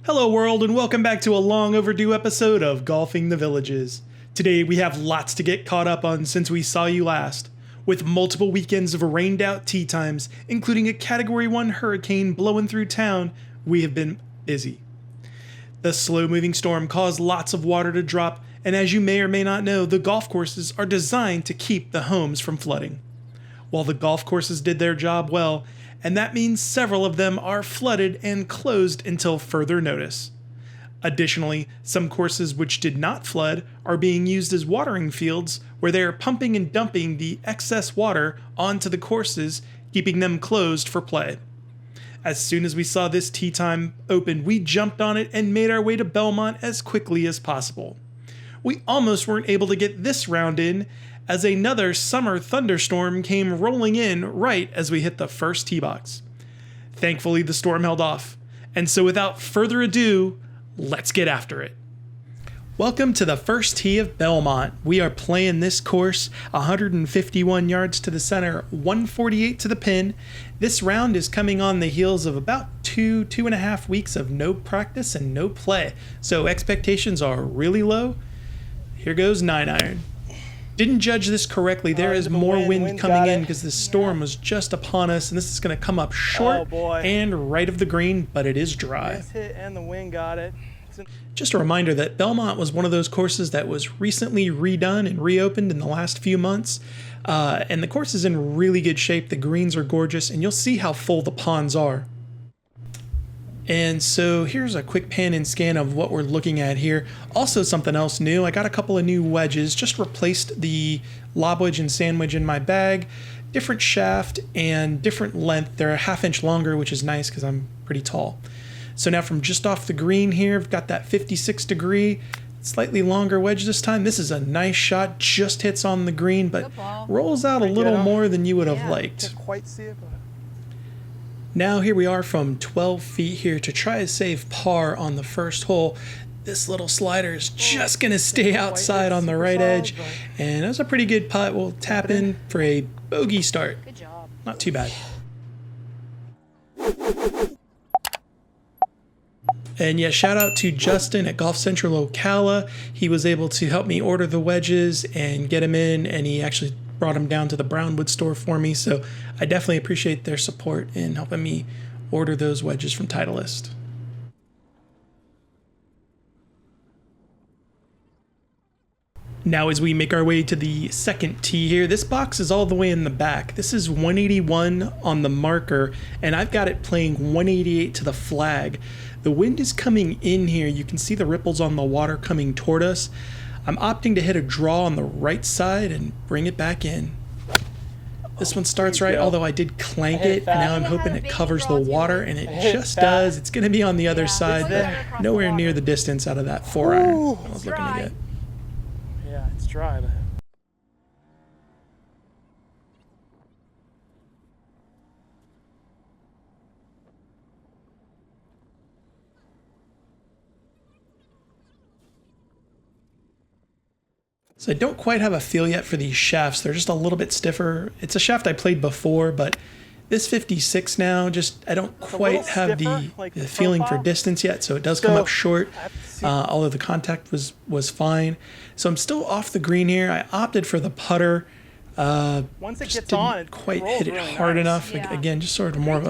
Hello world and welcome back to a long overdue episode of Golfing the Villages. Today we have lots to get caught up on since we saw you last. With multiple weekends of rained out tee times, including a Category 1 hurricane blowing through town, we have been busy. The slow moving storm caused lots of water to drop, and as you may or may not know, the golf courses are designed to keep the homes from flooding. While the golf courses did their job well, and that means several of them are flooded and closed until further notice. Additionally, some courses which did not flood are being used as watering fields where they are pumping and dumping the excess water onto the courses, keeping them closed for play. As soon as we saw this tee time open, we jumped on it and made our way to Belmont as quickly as possible. We almost weren't able to get this round in, as another summer thunderstorm came rolling in right as we hit the first tee box. Thankfully, the storm held off, and so without further ado, let's get after it. Welcome to the first tee of Belmont. We are playing this course 151 yards to the center, 148 to the pin. This round is coming on the heels of about two and a half weeks of no practice and no play, so expectations are really low. Here goes 9-iron. Didn't judge this correctly. There is more wind coming in because the storm was just upon us, and this is going to come up short and right of the green, but it is dry. Nice hit and the wind got it. Just a reminder that Belmont was one of those courses that was recently redone and reopened in the last few months, and the course is in really good shape. The greens are gorgeous, and you'll see how full the ponds are. And so here's a quick pan and scan of what we're looking at here. Also something else new, I got a couple of new wedges, just replaced the lob wedge and sand wedge in my bag. Different shaft and different length. They're a ½ inch longer, which is nice because I'm pretty tall. So now from just off the green here, I've got that 56 degree, slightly longer wedge this time. This is a nice shot, just hits on the green, but rolls out a little more than you would have liked. Can't quite see it, but... Now here we are from 12 feet here to try to save par on the first hole. This little slider is just going to stay outside on the right edge. And that's a pretty good putt. We'll tap in for a bogey start. Good job. Not too bad. And yeah, shout out to Justin at Golf Central Ocala. He was able to help me order the wedges and get them in, and he actually brought them down to the Brownwood store for me. So I definitely appreciate their support in helping me order those wedges from Titleist. Now as we make our way to the second tee here, this box is all the way in the back. This is 181 on the marker, and I've got it playing 188 to the flag. The wind is coming in here. You can see the ripples on the water coming toward us. I'm opting to hit a draw on the right side and bring it back in. This one starts right, although I did clank it, and now I'm hoping it covers the water, and it just does. It's going to be on the other side, but nowhere near the distance out of that 4-iron I was looking to get. Yeah, it's dry. But... So I don't quite have a feel yet for these shafts. They're just a little bit stiffer. It's a shaft I played before, but this 56 now, just I don't quite have the feeling for distance yet, so it does come up short, although the contact was fine. So I'm still off the green here. I opted for the putter. Once it just gets didn't on, it quite rolls hit it really hard nice. enough. Yeah. Again, just sort of more of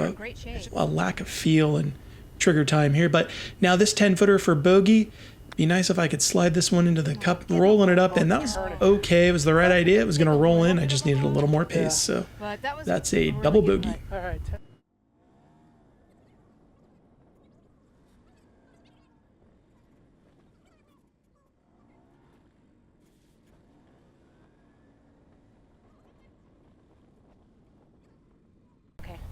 a lack of feel and trigger time here. But now this 10-footer for bogey. Be nice if I could slide this one into the cup, rolling it up, and that was okay. It was the right idea. It was going to roll in. I just needed a little more pace, so that's a double bogey. All right.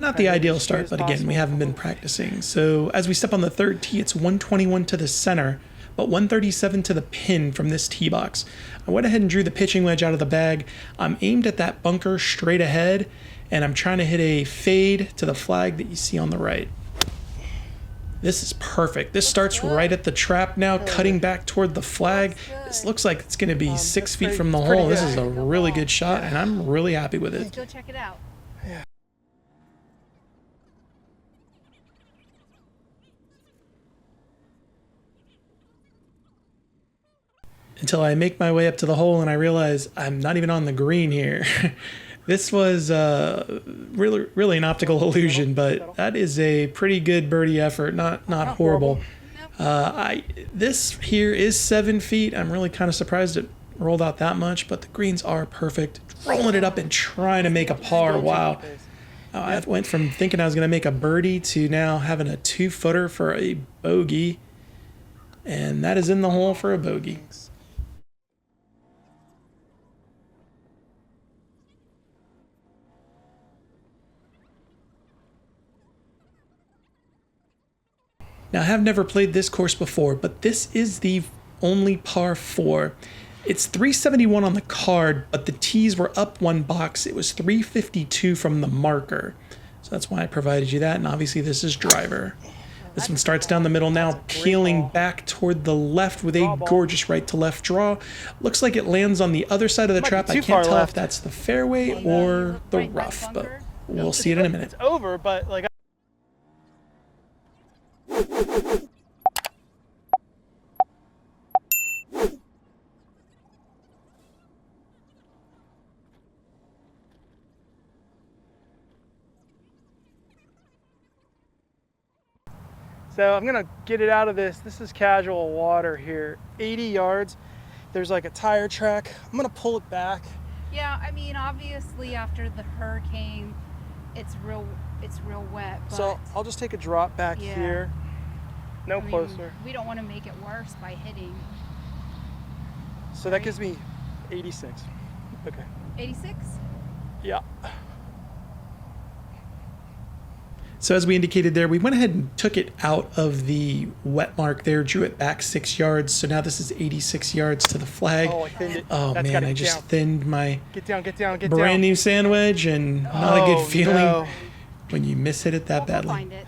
Not the ideal start, but again, we haven't been practicing. So as we step on the third tee, it's 121 to the center, but 137 to the pin from this tee box. I went ahead and drew the pitching wedge out of the bag. I'm aimed at that bunker straight ahead, and I'm trying to hit a fade to the flag that you see on the right. This is perfect. This starts right at the trap now, cutting back toward the flag. This looks like it's going to be 6 feet from the hole. This is a really good shot, and I'm really happy with it. Go check it out. until I make my way up to the hole and I realize I'm not even on the green here. This was really an optical illusion, but that is a pretty good birdie effort. Not horrible. This here is 7 feet. I'm really kind of surprised it rolled out that much, but the greens are perfect. Rolling it up and trying to make a par. Wow. I went from thinking I was going to make a birdie to now having a 2-footer for a bogey. And that is in the hole for a bogey. Now, I have never played this course before, but this is the only par 4. It's 371 on the card, but the tees were up 1 box. It was 352 from the marker. So that's why I provided you that. And obviously this is driver. This one starts down the middle now, peeling back toward the left with a gorgeous right to left draw. Looks like it lands on the other side of the trap. I can't tell if that's the fairway or the rough, but we'll see it in a minute. It's over, but like. So I'm gonna get it out of this. This is casual water here. 80 yards. There's like a tire track. I'm gonna pull it back. Yeah, I mean, obviously after the hurricane, it's real wet. But So I'll just take a drop back here. No closer. We don't want to make it worse by hitting. So that gives me 86. Okay. 86? Yeah. So as we indicated there, we went ahead and took it out of the wet mark there, drew it back 6 yards. So now this is 86 yards to the flag. Oh, I thinned it. Oh man, I just thinned my Get down. brand new sand wedge, and not a good feeling No. when you miss hit it that We'll badly. find it.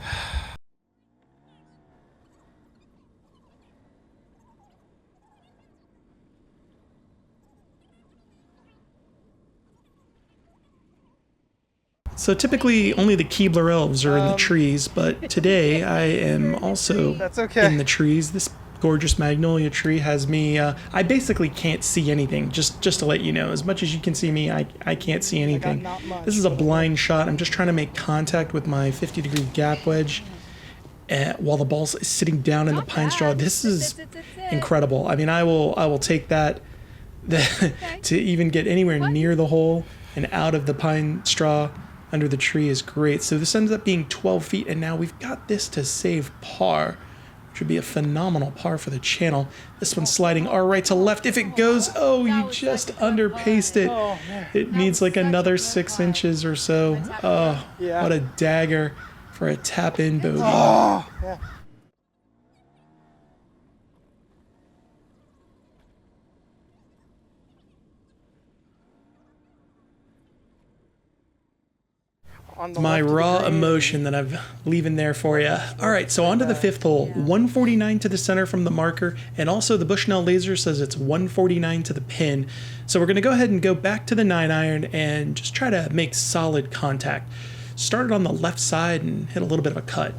So typically only the Keebler elves are in the trees, but today I am also That's okay. in the trees. This gorgeous magnolia tree has me, I basically can't see anything, just to let you know. As much as you can see me, I can't see anything. not much. This is a blind shot. I'm just trying to make contact with my 50-degree gap wedge while the ball's sitting down in the pine straw. This is incredible. I mean, I will take that to even get anywhere near the hole and out of the pine straw under the tree is great. So this ends up being 12 feet, and now we've got this to save par, which would be a phenomenal par for the channel. This one's sliding our right to left. If it goes, oh, you just underpaced it. It needs like another 6 inches or so. Oh, what a dagger for a tap-in bogey. Oh, yeah. My raw emotion that I'm leaving there for you. All right, so on to the 5th hole. 149 to the center from the marker, and also the Bushnell laser says it's 149 to the pin. So we're going to go ahead and go back to the 9-iron and just try to make solid contact. Started on the left side and hit a little bit of a cut.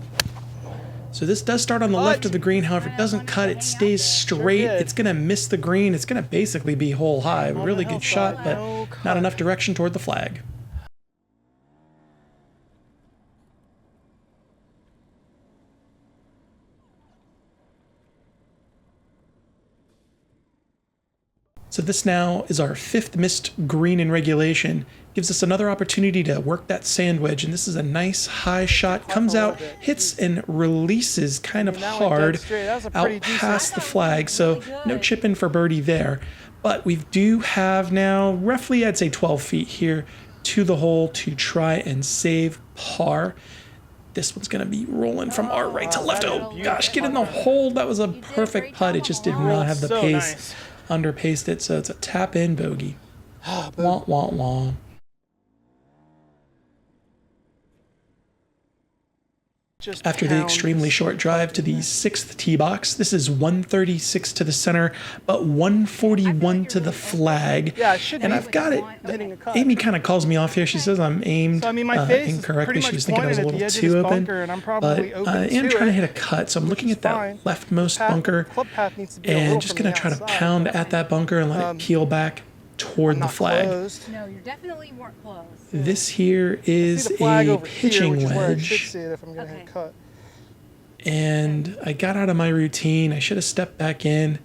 So this does start on the left of the green. However, it doesn't cut. It stays straight. It's going to miss the green. It's going to basically be hole high. Really good shot, but not enough direction toward the flag. So this now is our 5th missed green in regulation. Gives us another opportunity to work that sand wedge, and this is a nice high shot. Comes out, hits and releases kind of hard out past the flag, so no chip in for birdie there. But we do have now roughly, I'd say 12 feet here to the hole to try and save par. This one's going to be rolling from our right to left. Oh gosh, get in the hole. That was a perfect putt. It just did not have the pace. Underpaced it, so it's a tap-in bogey. Wah, wah, wah. Just After the pound extremely this short drive to the fucking- 6th tee box, this is 136 to the center, but 141 to the flag. Yeah, it should And be I've got it. hitting a cut. Amy kind of calls me off here. She says I'm aimed So I mean, my face is incorrectly. pretty She much was thinking I was a pointed little at the edge too of this open. bunker, and I'm But probably open I am to trying to it, hit a cut, so I'm looking is at that fine. leftmost Path- bunker club path needs to be a little and just from going the to try to outside, pound but at that bunker and let it peel back toward I'm the not flag. closed. No, you definitely weren't close. This here See is the flag a over here, pitching which is where I should wedge. see it if I'm going to Okay. hit a cut. And I got out of my routine. I should have stepped back in.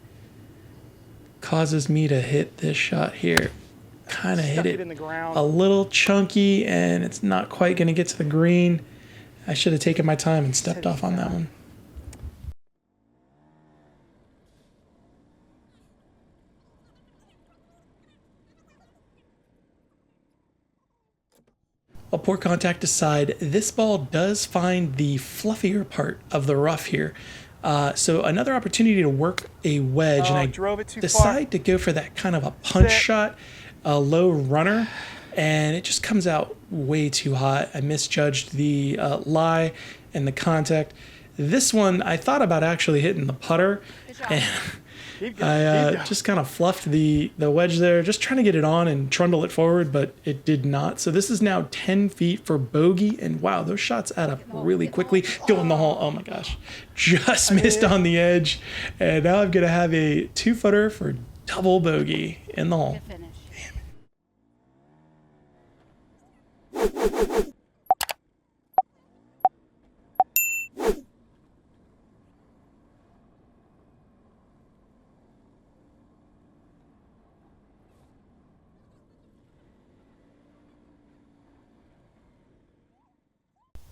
Causes me to hit this shot here. Kind of hit Stuck it in the ground. a little chunky, and it's not quite going to get to the green. I should have taken my time and stepped off on that one. Well, poor contact aside, this ball does find the fluffier part of the rough here. So another opportunity to work a wedge, and I drove it too decide to go for that kind of a punch Sit. shot, a low runner, and it just comes out way too hot. I misjudged the lie and the contact. This one, I thought about actually hitting the putter, Good job. and Keep going, I keep going. just kind of fluffed the wedge there, just trying to get it on and trundle it forward, but it did not. So this is now 10 feet for bogey, and wow, those shots add up really quickly. Go in the hole. Oh my gosh. Just missed on the edge, and now I'm going to have a 2-footer for double bogey in the hole. Good finish.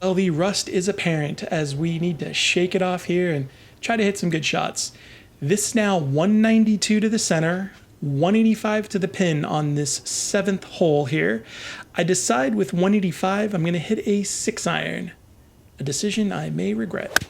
Well, the rust is apparent as we need to shake it off here and try to hit some good shots. This now 192 to the center, 185 to the pin on this 7th hole here. I decide with 185 I'm going to hit a 6-iron, a decision I may regret.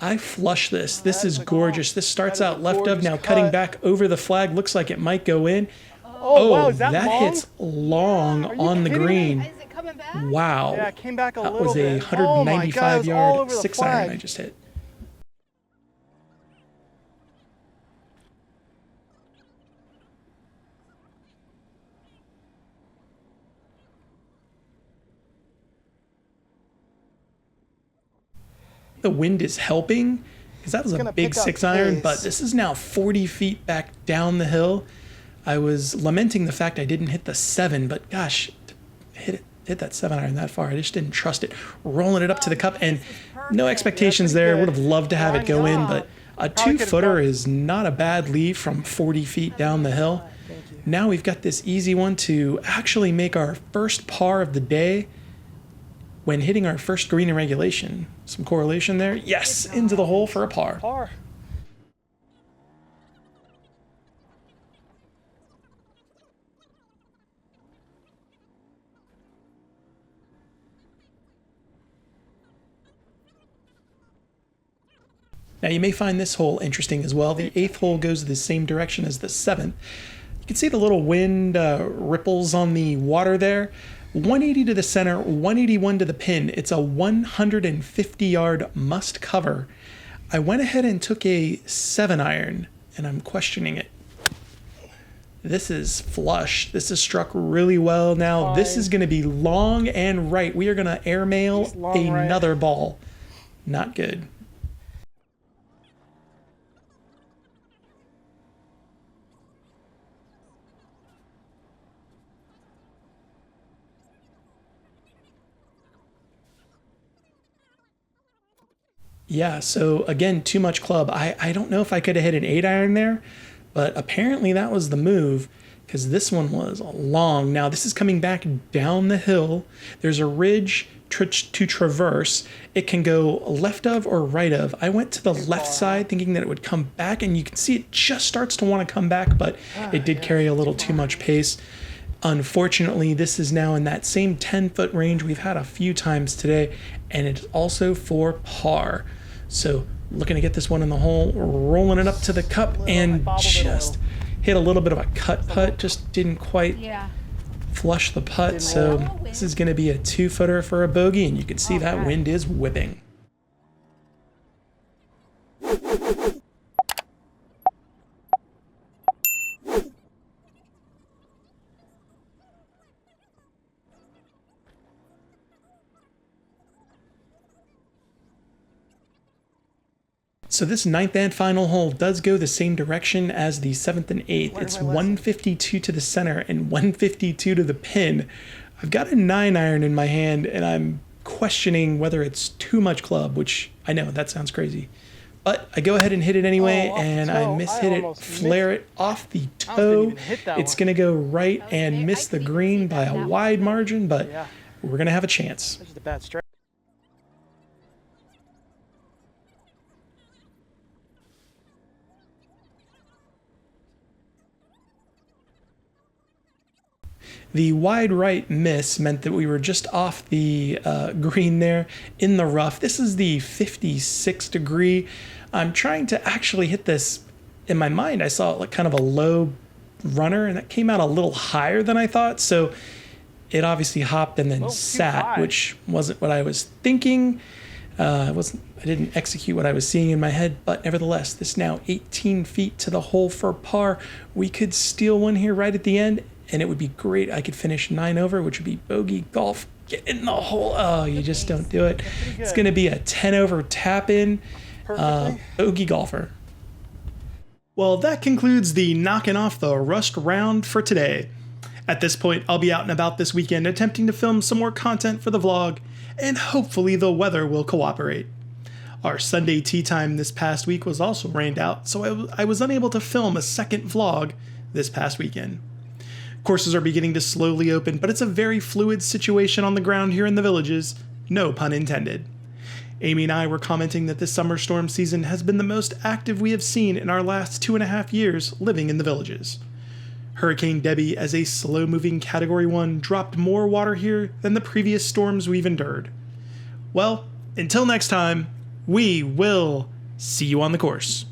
I flush this. This is gorgeous. This starts That is out a left of, gorgeous now cutting cut. back over the flag. Looks like it might go in. Oh, wow, is that long? hits long Are you on the kidding me? green. Is it coming back? Wow. Yeah, it came back a That little was a bit. Oh my God, it 195 was all yard over the 6-iron flag. I just hit. The wind is helping because that was a gonna big pick up 6-iron, pace. but this is now 40 feet back down the hill. I was lamenting the fact I didn't hit the 7, but gosh, hit that 7-iron that far. I just didn't trust it. Rolling it up to the cup, and no expectations pretty there. good. Would have loved to have it go in, but a Probably could've 2-footer done- is not a bad lead from 40 feet down the hill. Now we've got this easy one to actually make our first par of the day when hitting our first green in regulation. Some correlation there. Yes, into the hole for a par. Par. Now you may find this hole interesting as well. The 8th hole goes the same direction as the 7th. You can see the little wind ripples on the water there. 180 to the center, 181 to the pin. It's a 150-yard must cover. I went ahead and took a 7-iron, and I'm questioning it. This is flush. This is struck really well now. This is going to be long and right. We are going to airmail It's long right. another ball. Not good. Yeah, so again, too much club. I don't know if I could have hit an 8-iron there, but apparently that was the move because this one was long. Now, this is coming back down the hill. There's a ridge to traverse. It can go left of or right of. I went to the left side thinking that it would come back, and you can see it just starts to want to come back, but it did carry a little too much pace. Unfortunately, this is now in that same 10-foot range we've had a few times today, and it's also for par. So looking to get this one in the hole, rolling it up to the cup, and just hit a little bit of a cut putt. Just didn't quite Yeah. flush the putt. So this is going to be a 2-footer for a bogey, and you can see that wind is whipping. So this ninth and final hole does go the same direction as the 7th and 8th. Learn It's my lesson. 152 to the center and 152 to the pin. I've got a 9-iron in my hand, and I'm questioning whether it's too much club, which I know that sounds crazy. But I go ahead and hit it anyway, Oh, off the and toe. I I mishit it, almost flare it off the I almost didn't toe. even hit that It's one. going to go right Okay, and I miss the can even green see by that a that wide was- margin, but Yeah, we're going to have a chance. that's just a bad strike. The wide right miss meant that we were just off the green there in the rough. This is the 56 degree. I'm trying to actually hit this. In my mind, I saw like kind of a low runner, and that came out a little higher than I thought. So it obviously hopped and then Well, too sat, high. which wasn't what I was thinking. I didn't execute what I was seeing in my head, but nevertheless, this now 18 feet to the hole for par. We could steal one here right at the end, and it would be great. I could finish 9 over, which would be bogey golf. Get in the hole. Oh, you just don't do it. It's going to be a 10 over tap in, Perfectly. bogey golfer. Well, that concludes the knocking off the rust round for today. At this point, I'll be out and about this weekend attempting to film some more content for the vlog, and hopefully the weather will cooperate. Our Sunday tea time this past week was also rained out, so I was unable to film a second vlog this past weekend. Courses are beginning to slowly open, but it's a very fluid situation on the ground here in the Villages, no pun intended. Amy and I were commenting that this summer storm season has been the most active we have seen in our last 2.5 years living in the Villages. Hurricane Debby, as a slow-moving Category 1, dropped more water here than the previous storms we've endured. Well, until next time, we will see you on the course.